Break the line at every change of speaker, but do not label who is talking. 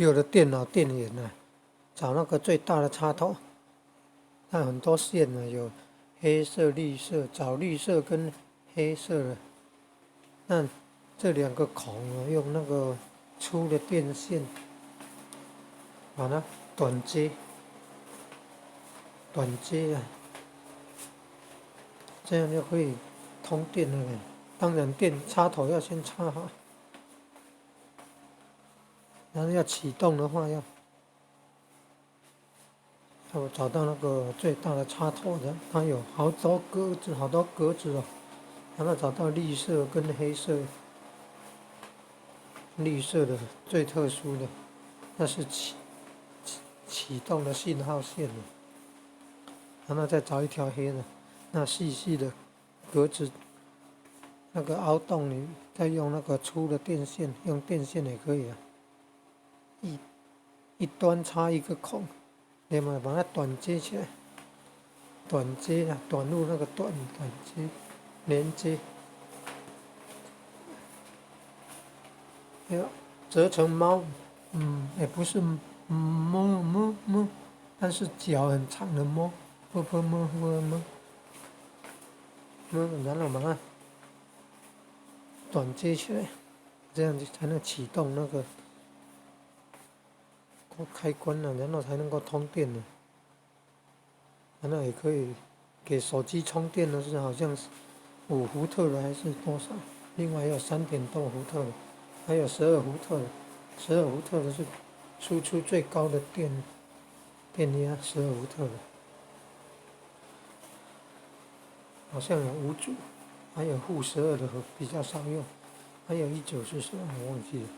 有的电脑电源呢，找那个最大的插头，那很多线呢，有黑色、绿色，找绿色跟黑色的。那这两个孔呢，用那个粗的电线把它短接啊，这样就可以通电了。当然，电插头要先插好，然后要启动的话要找到那个最大的插头的，它有好多格子哦。然后找到绿色跟黑色，绿色的最特殊的，那是启动的信号线。然后再找一条黑的，那细细的格子，那个凹洞里再用那个粗的电线，用电线也可以啊。一端插一个孔，另外把它短接起来，短路那个短接连接，折成猫，也不是摸，但是脚很长的摸，摸，然后把它短接起来，这样子才能启动那个开关了，然后才能够通电了。然后也可以给手机充电的是好像是5伏特的还是多少？另外还有3点多伏特的，还有12伏特的。12伏特的是输出最高的电压，12伏特的。好像有5组，还有负12的比较少用，还有1组是什么我忘记了。